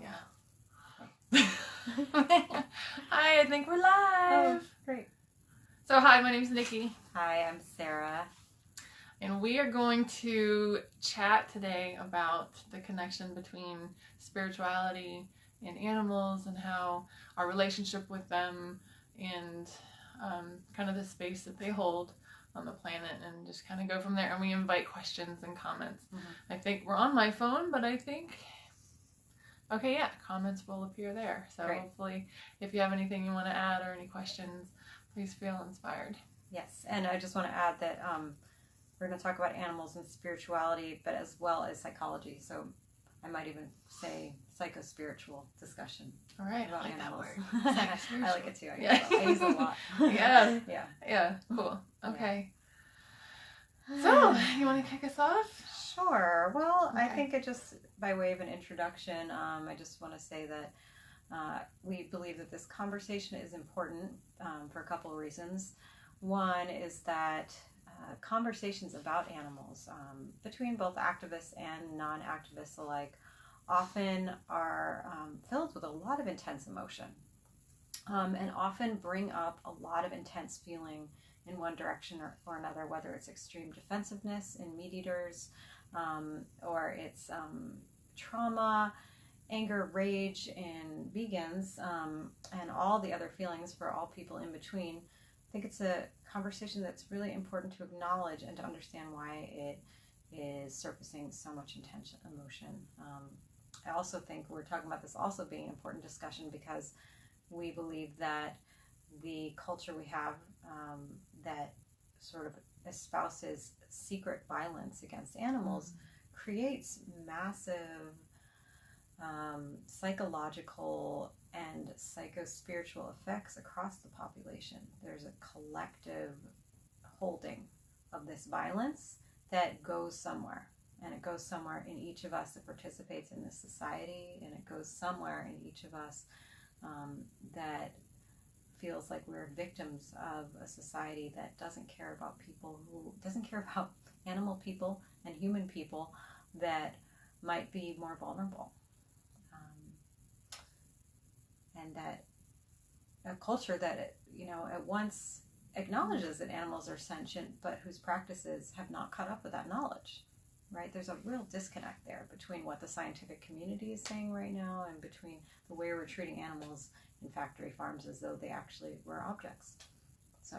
Yeah. Hi, I think we're live. Oh, great. So hi, my name's Nikki. Hi, I'm Sarah. And we are going to chat today about the connection between spirituality and animals and how our relationship with them and kind of the space that they hold on the planet, and just kind of go from there. And we invite questions and comments. Mm-hmm. I think we're on my phone, but I think... Okay, yeah, comments will appear there. So Great. Hopefully, if you have anything you want to add or any questions, please feel inspired. Yes, and I just want to add that we're going to talk about animals and spirituality, but as well as psychology. So I might even say psycho-spiritual discussion. All right, about I like animals. That word. I like it too. I use it a lot. Yeah, cool. Okay. Yeah. So, you want to kick us off? Sure. Well, okay. I think it just, by way of an introduction, I just want to say that we believe that this conversation is important for a couple of reasons. One is that conversations about animals between both activists and non-activists alike often are filled with a lot of intense emotion and often bring up a lot of intense feeling in one direction or another, whether it's extreme defensiveness in meat eaters, or it's trauma, anger, rage in vegans, and all the other feelings for all people in between. I think it's a conversation that's really important to acknowledge and to understand why it is surfacing so much intense emotion. I also think we're talking about this also being an important discussion because we believe that the culture we have that sort of espouses secret violence against animals creates massive psychological and psycho-spiritual effects across the population. There's a collective holding of this violence that goes somewhere, and it goes somewhere in each of us that participates in this society, and it goes somewhere in each of us that feels like we're victims of a society that doesn't care about people, who doesn't care about animal people and human people that might be more vulnerable. And that a culture that, at once acknowledges that animals are sentient, but whose practices have not caught up with that knowledge, right? There's a real disconnect there between what the scientific community is saying right now and between the way we're treating animals in factory farms as though they actually were objects. So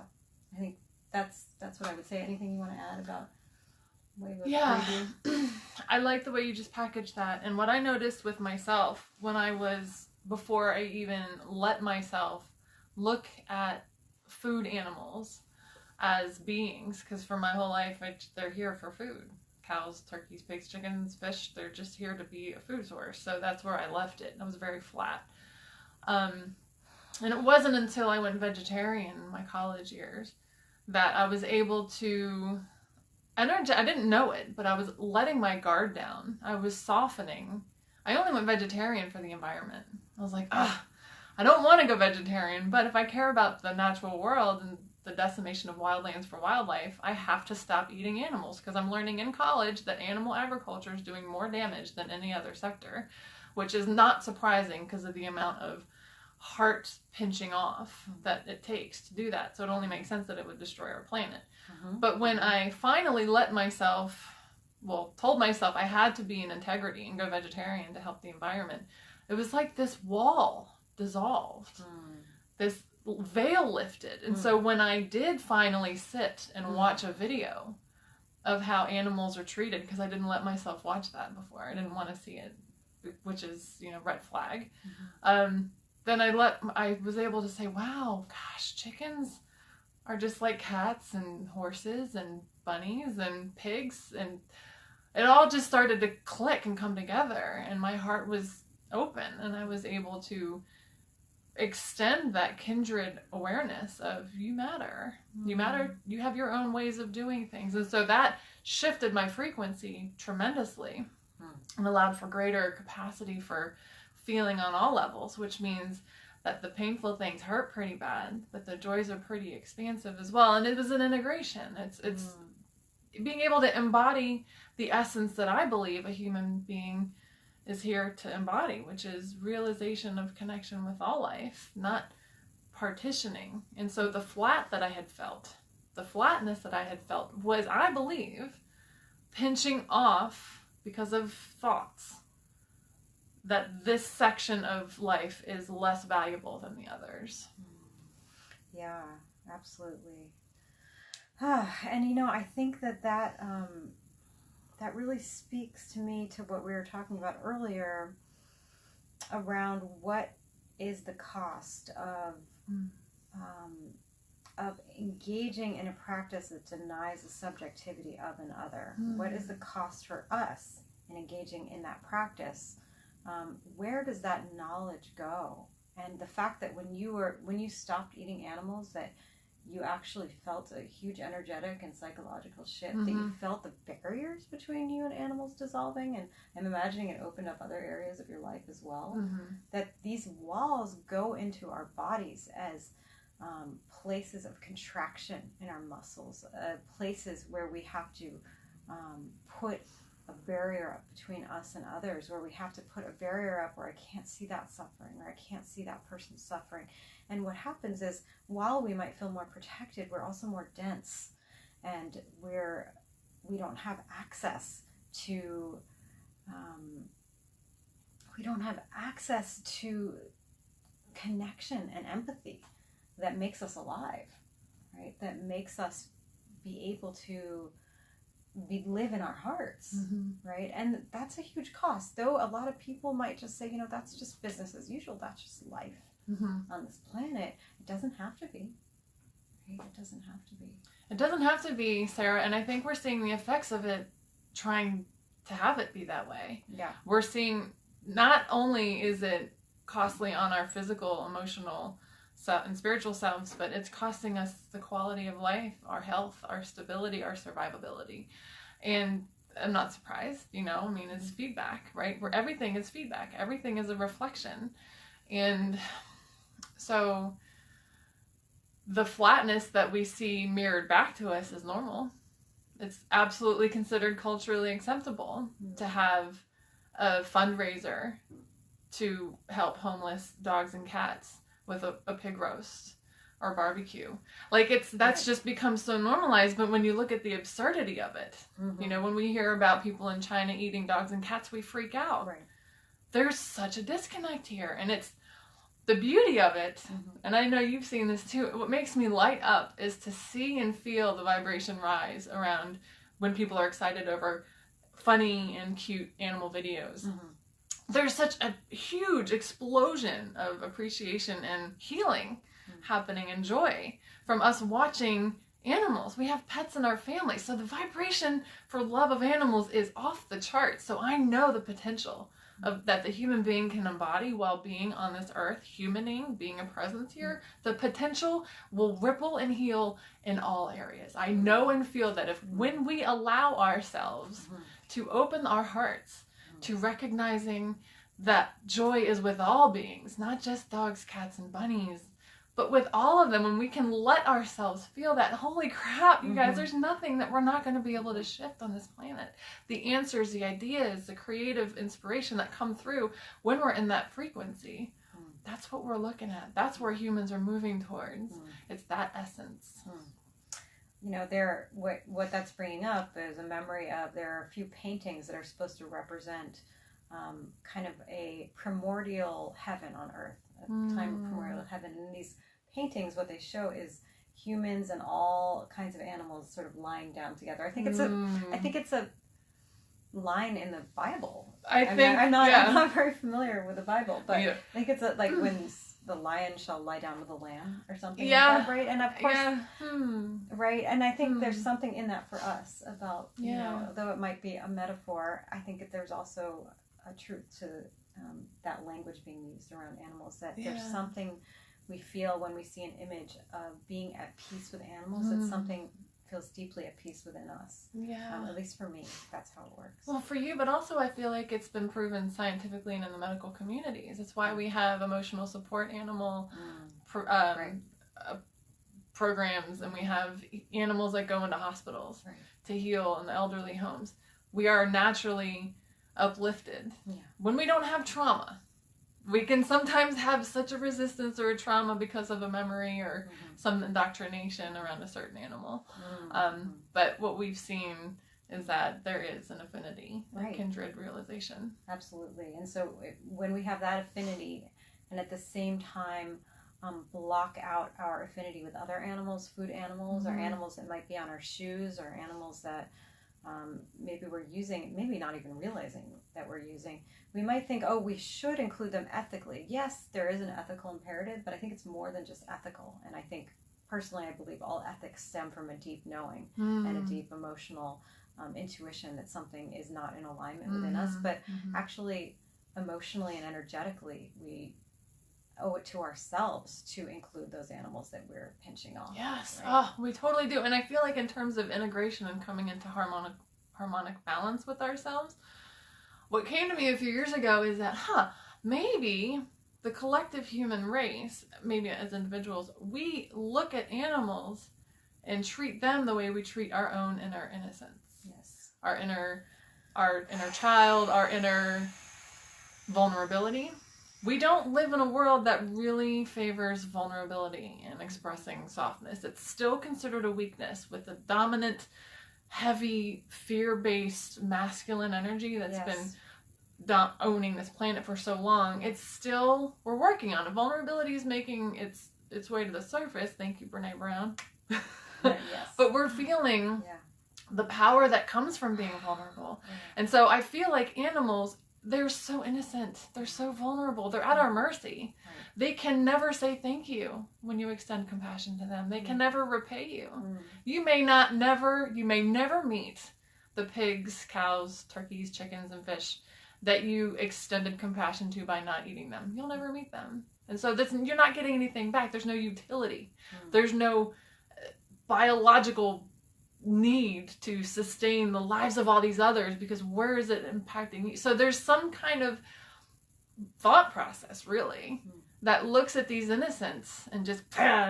I think that's what I would say. Anything you want to add about way of preview? I like the way you just packaged that. And what I noticed with myself before I even let myself look at food animals as beings, because for my whole life they're here for food. Cows, turkeys, pigs, chickens, fish, they're just here to be a food source. So that's where I left it. I was very flat. And it wasn't until I went vegetarian in my college years that I was able to I didn't know it, but I was letting my guard down. I was softening. I only went vegetarian for the environment. I was like, I don't want to go vegetarian, but if I care about the natural world and the decimation of wildlands for wildlife, I have to stop eating animals, because I'm learning in college that animal agriculture is doing more damage than any other sector, which is not surprising because of the amount of heart pinching off that it takes to do that. So it only makes sense that it would destroy our planet. Mm-hmm. But when I finally told myself I had to be in integrity and go vegetarian to help the environment, it was like this wall dissolved, this veil lifted. And so when I did finally sit and watch a video of how animals are treated, because I didn't let myself watch that before, I didn't want to see it, which is, red flag. Then I was able to say, wow, gosh, chickens are just like cats and horses and bunnies and pigs, and it all just started to click and come together, and my heart was open, and I was able to extend that kindred awareness of you matter, you have your own ways of doing things. And so that shifted my frequency tremendously and allowed for greater capacity for feeling on all levels, which means that the painful things hurt pretty bad, but the joys are pretty expansive as well. And it was an integration. It's being able to embody the essence that I believe a human being is here to embody, which is realization of connection with all life, not partitioning. And so the flatness that I had felt was, I believe, pinching off because of thoughts that this section of life is less valuable than the others. Yeah, absolutely. And I think that really speaks to me to what we were talking about earlier around what is the cost of engaging in a practice that denies the subjectivity of an other. What is the cost for us in engaging in that practice? Where does that knowledge go? And the fact that when you stopped eating animals, that you actually felt a huge energetic and psychological shift, that you felt the barriers between you and animals dissolving, and I'm imagining it opened up other areas of your life as well, that these walls go into our bodies as places of contraction in our muscles, places where we have to put a barrier up between us and others, where we have to put a barrier up where I can't see that suffering, or I can't see that person suffering. And what happens is, while we might feel more protected, we're also more dense, and we don't have access to connection and empathy that makes us alive, right? That makes us be able to live in our hearts, right? And that's a huge cost. Though a lot of people might just say, that's just business as usual. That's just life on this planet. It doesn't have to be. Right? It doesn't have to be. It doesn't have to be, Sarah. And I think we're seeing the effects of it trying to have it be that way. Yeah. We're seeing not only is it costly on our physical, emotional, and spiritual selves, but it's costing us the quality of life, our health, our stability, our survivability. And I'm not surprised, it's feedback, right? Where everything is feedback. Everything is a reflection. And so the flatness that we see mirrored back to us is normal. It's absolutely considered culturally acceptable to have a fundraiser to help homeless dogs and cats with a pig roast or barbecue. That's just become so normalized. But when you look at the absurdity of it, when we hear about people in China eating dogs and cats, we freak out. Right. There's such a disconnect here. And it's the beauty of it. And I know you've seen this too. What makes me light up is to see and feel the vibration rise around when people are excited over funny and cute animal videos. There's such a huge explosion of appreciation and healing happening, and joy from us watching animals. We have pets in our family, so the vibration for love of animals is off the charts. So I know the potential of that the human being can embody while being on this earth, humaning, being a presence here. The potential will ripple and heal in all areas. I know and feel that when we allow ourselves to open our hearts to recognizing that joy is with all beings, not just dogs, cats, and bunnies, but with all of them. When we can let ourselves feel that, holy crap, you guys, there's nothing that we're not going to be able to shift on this planet. The answers, the ideas, the creative inspiration that come through when we're in that frequency, that's what we're looking at. That's where humans are moving towards. It's that essence. What that's bringing up is a memory of, there are a few paintings that are supposed to represent kind of a primordial heaven on earth, a time of primordial heaven. And these paintings, what they show is humans and all kinds of animals sort of lying down together. I think it's a line in the Bible. I'm not very familiar with the Bible, but I think it's when the lion shall lie down with the lamb or something like that, right? And of course, right? And I think there's something in that for us about, though it might be a metaphor, I think that there's also a truth to that language being used around animals, that there's something we feel when we see an image of being at peace with animals, that something feels deeply at peace within us. At least for me, that's how it works. Well, for you, but also I feel like it's been proven scientifically and in the medical communities. It's why we have emotional support animal programs, and we have animals that go into hospitals to heal in the elderly homes. We are naturally uplifted. Yeah. When we don't have trauma, we can sometimes have such a resistance or a trauma because of a memory or some indoctrination around a certain animal. But what we've seen is that there is an affinity, a kindred realization. Absolutely. And so when we have that affinity and at the same time block out our affinity with other animals, food animals, or animals that might be on our shoes, or animals that maybe we're using, maybe not even realizing that we're using, we might think, oh, we should include them ethically. Yes, there is an ethical imperative, but I think it's more than just ethical. And I think, personally, I believe all ethics stem from a deep knowing and a deep emotional intuition that something is not in alignment within us. But actually, emotionally and energetically, we owe it to ourselves to include those animals that we're pinching off. Yes. Right? Oh, we totally do. And I feel like in terms of integration and coming into harmonic balance with ourselves, what came to me a few years ago is that, maybe the collective human race, maybe as individuals, we look at animals and treat them the way we treat our own inner innocence. Yes. Our inner child, our inner vulnerability. We don't live in a world that really favors vulnerability and expressing softness. It's still considered a weakness with a dominant, heavy, fear-based masculine energy that's been owning this planet for so long. It's still, we're working on it. Vulnerability is making its way to the surface. Thank you, Brene Brown. But we're feeling the power that comes from being vulnerable. And so I feel like animals, they're so innocent. They're so vulnerable. They're at our mercy. They can never say thank you when you extend compassion to them. They can never repay you. You may never meet the pigs, cows, turkeys, chickens, and fish that you extended compassion to by not eating them. You'll never meet them. And so you're not getting anything back. There's no utility. There's no biological need to sustain the lives of all these others, because where is it impacting you? So there's some kind of thought process, really, that looks at these innocents and just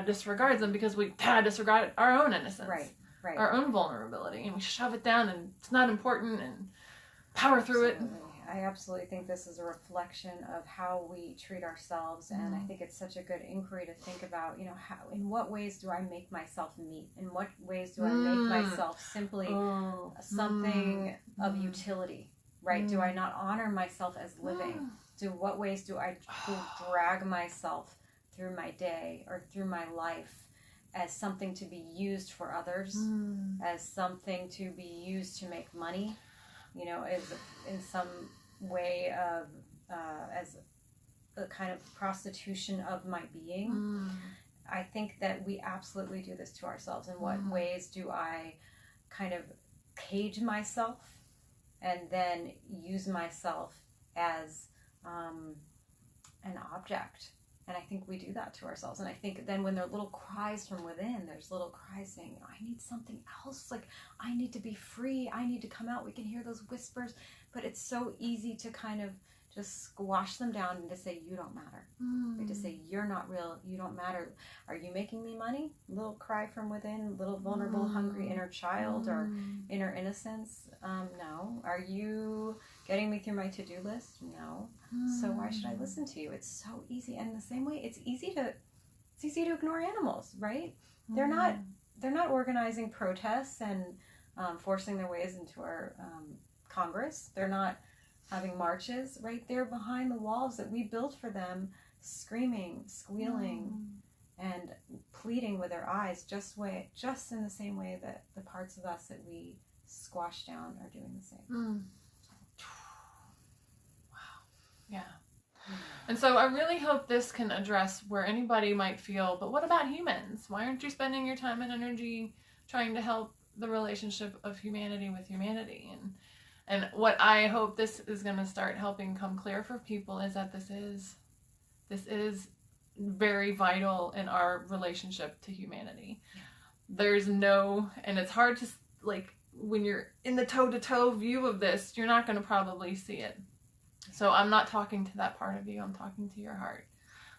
disregards them because we disregard our own innocence, our own vulnerability, and we shove it down and it's not important and power through it. I absolutely think this is a reflection of how we treat ourselves, and I think it's such a good inquiry to think about, how, in what ways do I make myself meet? In what ways do I make myself simply something of utility, right? Do I not honor myself as living? What ways do I drag myself through my day or through my life as something to be used for others, as something to be used to make money, as in some way of as a kind of prostitution of my being. I think that we absolutely do this to ourselves. In what ways do I kind of cage myself and then use myself as an object? And I think we do that to ourselves. And I think then when there are little cries from within, there's little cries saying, I need something else. Like, I need to be free. I need to come out. We can hear those whispers. But it's so easy to kind of just squash them down and to say, you don't matter. Right? To say, you're not real. You don't matter. Are you making me money? Little cry from within, little vulnerable, hungry inner child or inner innocence. No. Are you getting me through my to-do list? No. So why should I listen to you? It's so easy. And the same way, it's easy to ignore animals, right? They're not organizing protests and forcing their ways into our Congress. They're not having marches, right? They're behind the walls that we built for them, screaming, squealing, and pleading with their eyes, just in the same way that the parts of us that we squash down are doing the same. Yeah. And so I really hope this can address where anybody might feel, but what about humans? Why aren't you spending your time and energy trying to help the relationship of humanity with humanity? And what I hope this is going to start helping come clear for people is that this is very vital in our relationship to humanity. And it's hard to, like, when you're in the toe-to-toe view of this, you're not going to probably see it. So I'm not talking to that part of you. I'm talking to your heart.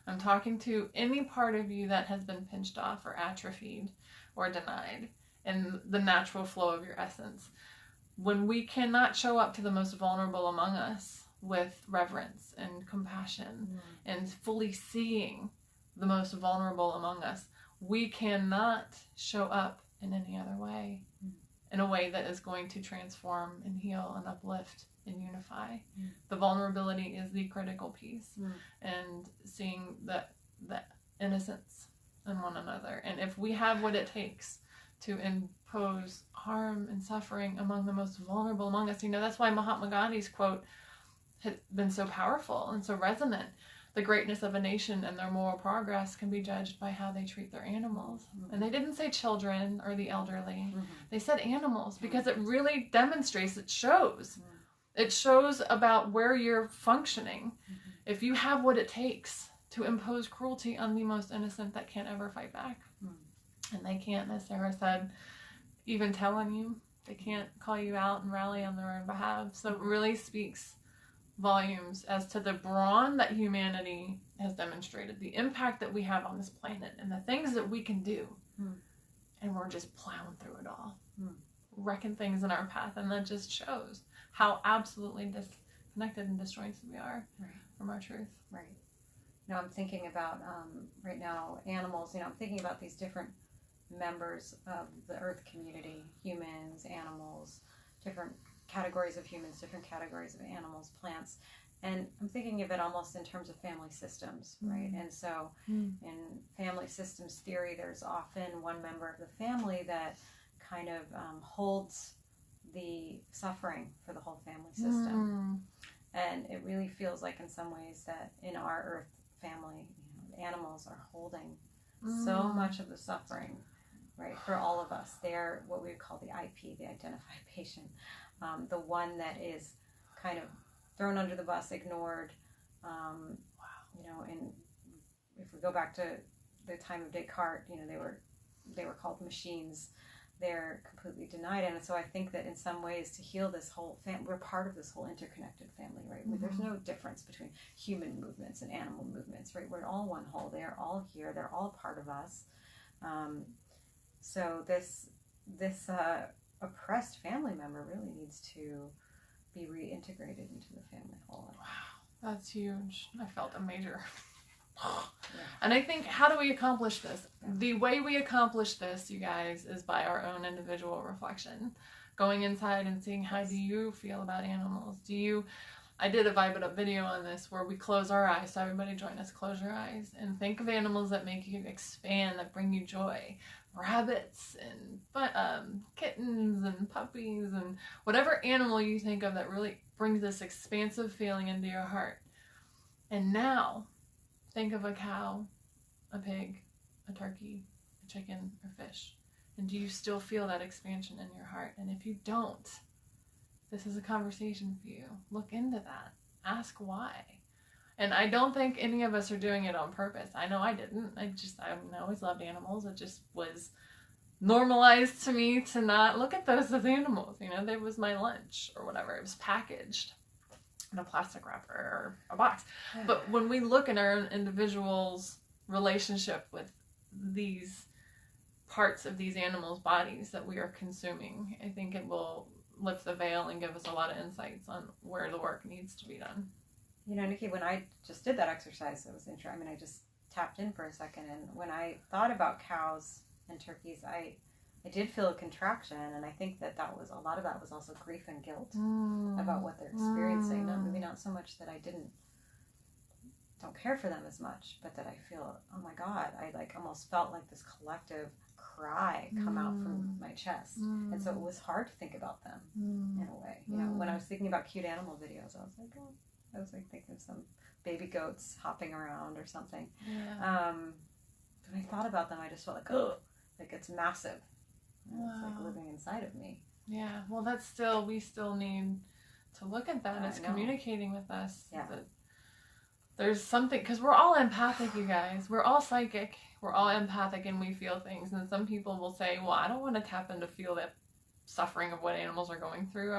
I'm talking to any part of you that has been pinched off or atrophied or denied in the natural flow of your essence. when we cannot show up to the most vulnerable among us with reverence and compassion and fully seeing the most vulnerable among us, we cannot show up in any other way, in a way that is going to transform and heal and uplift and unify. The vulnerability is the critical piece, and seeing the innocence in one another. And if we have what it takes to impose harm and suffering among the most vulnerable among us, that's why Mahatma Gandhi's quote has been so powerful and so resonant. The greatness of a nation and their moral progress can be judged by how they treat their animals. And they didn't say children or the elderly. They said animals, because it really demonstrates, it shows. It shows about where you're functioning. If you have what it takes to impose cruelty on the most innocent that can't ever fight back. And they can't, as Sarah said, even tell on you. They can't call you out and rally on their own behalf. So it really speaks volumes as to the brawn that humanity has demonstrated, the impact that we have on this planet, and the things that we can do. And we're just plowing through it all, wrecking things in our path. And that just shows how absolutely disconnected and disjointed we are from our truth. Right. I'm thinking about right now animals. I'm thinking about these different members of the earth community: humans, animals, different categories of humans, different categories of animals, plants. And I'm thinking of it almost in terms of family systems, right? And so in family systems theory, there's often one member of the family that kind of holds the suffering for the whole family system. And it really feels like in some ways that in our earth family, animals are holding so much of the suffering, right, for all of us. They're what we would call the IP, the identified patient, the one that is kind of thrown under the bus, ignored. And if we go back to the time of Descartes, they were called machines. They're completely denied. And so I think that in some ways, to heal this whole family, we're part of this whole interconnected family, right? There's no difference between human movements and animal movements, right? We're all one whole. They're all here. They're all part of us. So this oppressed family member really needs to be reintegrated into the family whole. Wow, that's huge. I felt a major... And I think, how do we accomplish this? The way we accomplish this, you guys, is by our own individual reflection. Going inside and seeing, how do you feel about animals? I did a Vibe It Up video on this where we close our eyes. So everybody join us, close your eyes, and think of animals that make you expand, that bring you joy. Rabbits and kittens and puppies and whatever animal you think of that really brings this expansive feeling into your heart. And now, think of a cow, a pig, a turkey, a chicken, or fish. And do you still feel that expansion in your heart? And if you don't, this is a conversation for you. Look into that. Ask why. And I don't think any of us are doing it on purpose. I know I didn't. I always loved animals. It just was normalized to me to not look at those as animals. They was my lunch or whatever. It was packaged in a plastic wrapper or a box. But when we look at our own individual's relationship with these parts of these animals' bodies that we are consuming, I think it will lift the veil and give us a lot of insights on where the work needs to be done. Nikki, when I just did that exercise, it was interesting. I just tapped in for a second, and when I thought about cows and turkeys, I did feel a contraction, and I think that was a lot of that was also grief and guilt about what they're experiencing. Maybe not so much that I don't care for them as much, but that I feel, oh my God, I almost felt like this collective cry come out from my chest. And so it was hard to think about them in a way. When I was thinking about cute animal videos, I was thinking of some baby goats hopping around or something. When I thought about them, I just felt like it's massive. It's like living inside of me. Yeah, well, we still need to look at that. It's communicating with us. Yeah. There's something, because we're all empathic, you guys. We're all psychic. We're all empathic, and we feel things. And some people will say, well, I don't want to tap in to feel that suffering of what animals are going through.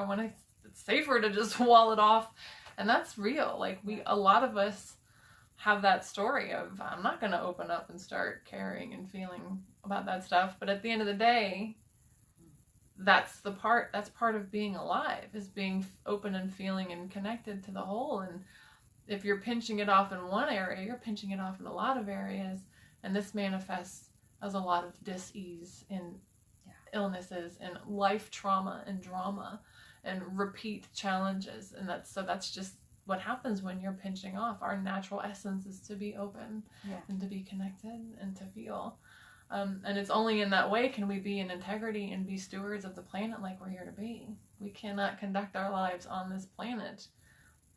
It's safer to just wall it off. And that's real. A lot of us have that story of, I'm not going to open up and start caring and feeling about that stuff. But at the end of the day, that's part of being alive, is being open and feeling and connected to the whole. And if you're pinching it off in one area, you're pinching it off in a lot of areas, and this manifests as a lot of dis-ease and illnesses and life trauma and drama and repeat challenges. And that's just what happens when you're pinching off. Our natural essence is to be open and to be connected and to feel. And it's only in that way can we be in integrity and be stewards of the planet like we're here to be. We cannot conduct our lives on this planet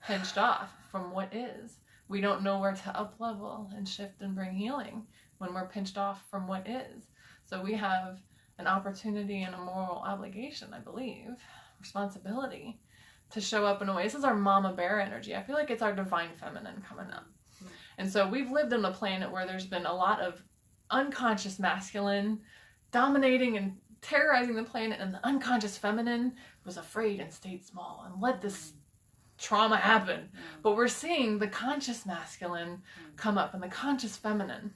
pinched off from what is. We don't know where to up-level and shift and bring healing when we're pinched off from what is. So we have an opportunity and a moral obligation, I believe, responsibility, to show up in a way. This is our mama bear energy. I feel like it's our divine feminine coming up. And so we've lived on a planet where there's been a lot of unconscious masculine dominating and terrorizing the planet, and the unconscious feminine was afraid and stayed small and let this trauma happen. But we're seeing the conscious masculine come up and the conscious feminine.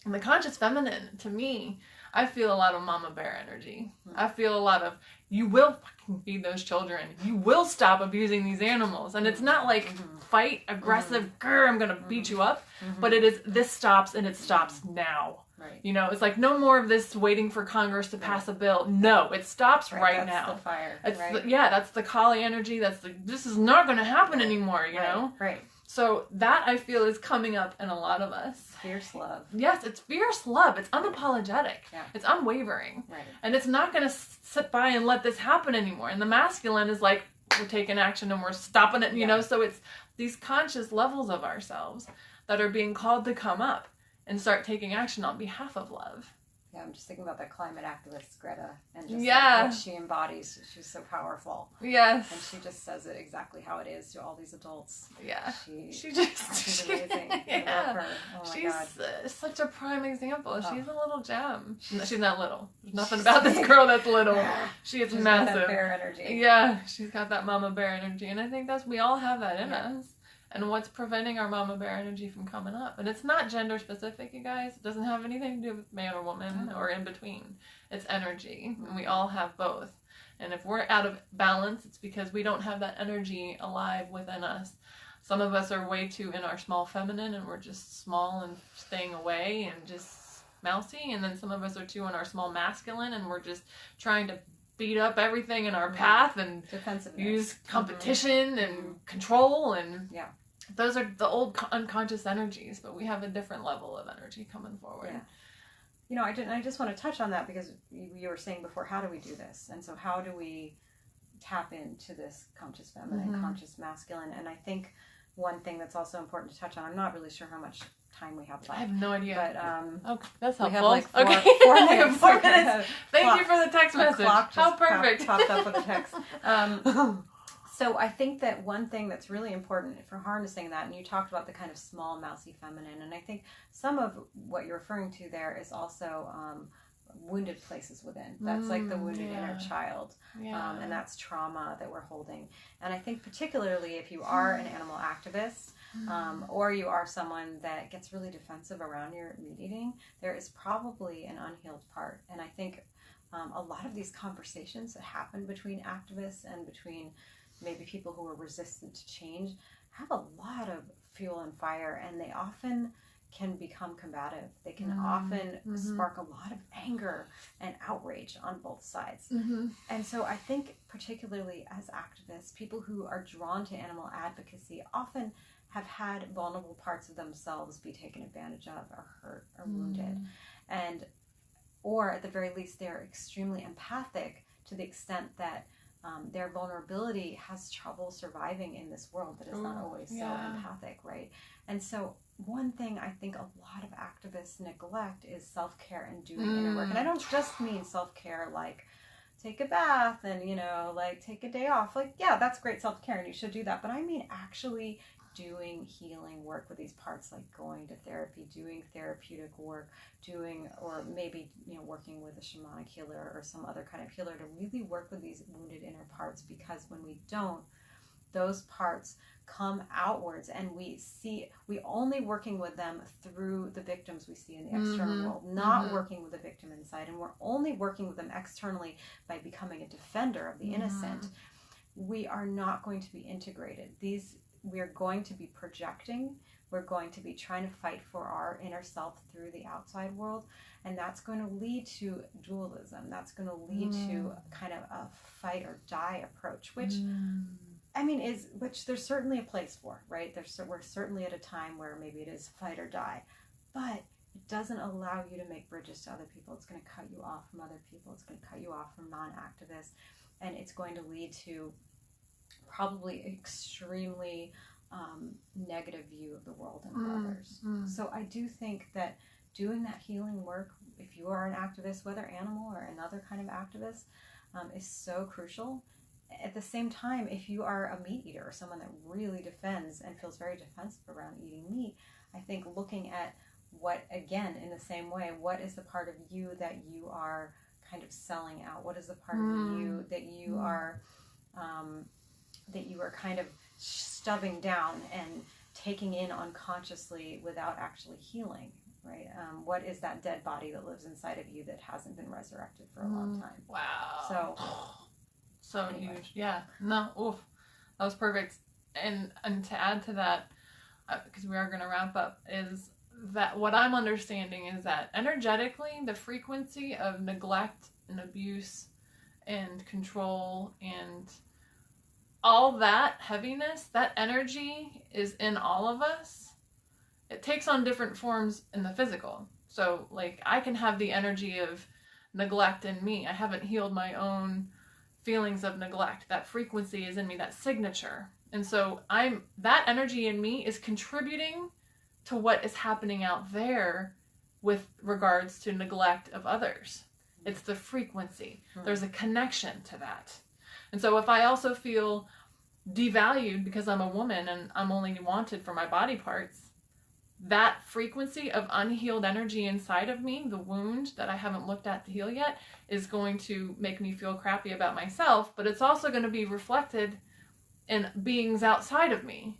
And the conscious feminine, to me, I feel a lot of mama bear energy. I feel a lot of, you will fucking feed those children. You will stop abusing these animals. And it's not like fight, aggressive, grr, I'm going to beat you up. But it is, this stops, and it stops now. Right. You know, it's like no more of this waiting for Congress to pass a bill. No, it stops right that's now. The fire. It's right. That's the Kali energy. That's the, this is not going to happen anymore, you know? Right. So that, I feel, is coming up in a lot of us. Fierce love. Yes, it's fierce love. It's unapologetic. Yeah. It's unwavering. Right. And it's not going to sit by and let this happen anymore. And the masculine is like, we're taking action and we're stopping it, you know? So it's these conscious levels of ourselves that are being called to come up and start taking action on behalf of love. Yeah, I'm just thinking about that climate activist, Greta, and just what she embodies. She's so powerful. Yes. And she just says it exactly how it is to all these adults. Yeah. She's I amazing. love her. Oh my She's God. such a prime example. Oh. She's a little gem. She's not little. There's nothing about this girl that's little. She is She's massive. got that bear energy. Yeah, she's got that mama bear energy. And I think we all have that in us. And what's preventing our mama bear energy from coming up? And it's not gender specific, you guys. It doesn't have anything to do with man or woman or in between. It's energy. And we all have both. And if we're out of balance, it's because we don't have that energy alive within us. Some of us are way too in our small feminine, and we're just small and staying away and just mousy. And then some of us are too in our small masculine, and we're just trying to beat up everything in our path and use competition and control. And those are the old unconscious energies, but we have a different level of energy coming forward. Yeah. You know, I just want to touch on that because you were saying before, how do we do this? And so how do we tap into this conscious feminine, conscious masculine? And I think one thing that's also important to touch on, I'm not really sure how much time we have left. I have no idea. But okay, that's helpful. We have like 4 minutes. 4 minutes. Thank you for the text message. How perfect. Popped up with a text. So I think that one thing that's really important for harnessing that, and you talked about the kind of small, mousy feminine, and I think some of what you're referring to there is also wounded places within. That's like the wounded inner child. And that's trauma that we're holding. And I think particularly if you are an animal activist, or you are someone that gets really defensive around your meat eating, there is probably an unhealed part. And I think a lot of these conversations that happen between activists and between maybe people who are resistant to change have a lot of fuel and fire, and they often can become combative. They can often spark a lot of anger and outrage on both sides. And so I think particularly as activists, people who are drawn to animal advocacy often have had vulnerable parts of themselves be taken advantage of or hurt or wounded. And or at the very least, they're extremely empathic to the extent that their vulnerability has trouble surviving in this world that is not always so empathic, right? And so one thing I think a lot of activists neglect is self-care and doing inner work. And I don't just mean self-care like take a bath and, you know, like take a day off. Like, yeah, that's great self-care and you should do that. But I mean actually doing healing work with these parts, like going to therapy, doing therapeutic work, or maybe, you know, working with a shamanic healer or some other kind of healer to really work with these wounded inner parts, because when we don't, those parts come outwards, and we only working with them through the victims we see in the external world, not working with the victim inside. And we're only working with them externally by becoming a defender of the innocent. We are not going to be integrated. We are going to be projecting. We're going to be trying to fight for our inner self through the outside world, and that's going to lead to dualism. That's going to lead to kind of a fight or die approach, which I mean, which there's certainly a place for, right? We're certainly at a time where maybe it is fight or die, but it doesn't allow you to make bridges to other people. It's going to cut you off from other people. It's going to cut you off from non-activists, and it's going to lead to probably extremely negative view of the world and of others. So I do think that doing that healing work, if you are an activist, whether animal or another kind of activist, is so crucial. At the same time, if you are a meat eater or someone that really defends and feels very defensive around eating meat, I think looking at what, again, in the same way, what is the part of you that you are kind of selling out? What is the part of you that you are kind of stuffing down and taking in unconsciously without actually healing, right? What is that dead body that lives inside of you that hasn't been resurrected for a long time? Wow. So anyway. huge. Yeah. No. Oof. That was perfect. And to add to that, because we are going to wrap up, is that what I'm understanding is that energetically, the frequency of neglect and abuse and control and all that heaviness, that energy is in all of us. It takes on different forms in the physical. So, like, I can have the energy of neglect in me. I haven't healed my own feelings of neglect. That frequency is in me, that signature. And so that energy in me is contributing to what is happening out there with regards to neglect of others. It's the frequency. There's a connection to that. And so if I also feel devalued because I'm a woman and I'm only wanted for my body parts, that frequency of unhealed energy inside of me, the wound that I haven't looked at to heal yet, is going to make me feel crappy about myself, but it's also going to be reflected in beings outside of me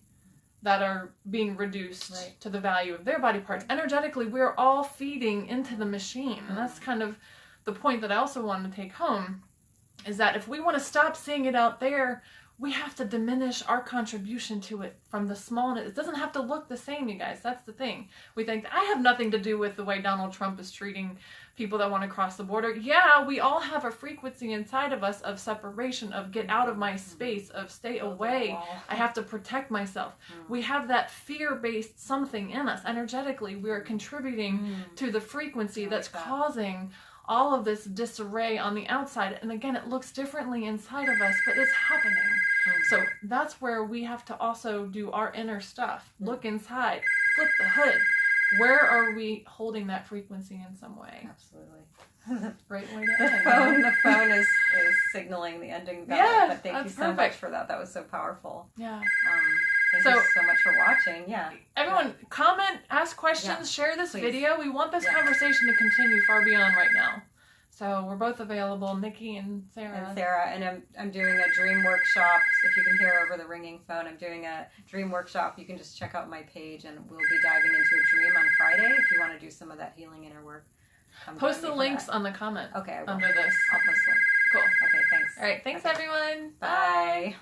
that are being reduced to the value of their body parts. Energetically, we're all feeding into the machine. And that's kind of the point that I also wanted to take home, is that if we want to stop seeing it out there, we have to diminish our contribution to it from the smallness. It doesn't have to look the same, you guys. That's the thing. We think, I have nothing to do with the way Donald Trump is treating people that want to cross the border. Yeah, we all have a frequency inside of us of separation, of get out of my space, of stay away. I have to protect myself. We have that fear-based something in us. Energetically, we are contributing to the frequency that's causing all of this disarray on the outside. And again, it looks differently inside of us, but it's happening. So that's where we have to also do our inner stuff. Look inside, flip the hood. Where are we holding that frequency in some way? Absolutely. Great way to end. The phone is signaling the ending bell. Yeah, but thank you so much for that. That was so powerful. Yeah. Thank you so much for watching. Yeah. Everyone, comment, ask questions, share this video. We want this conversation to continue far beyond right now. So we're both available, Nikki and Sarah. And I'm doing a dream workshop. If you can hear over the ringing phone, I'm doing a dream workshop. You can just check out my page, and we'll be diving into a dream on Friday. If you want to do some of that healing inner work, post the links on the comment. Okay, under this. I'll post links. Cool. Okay, thanks. All right, thanks everyone. Bye.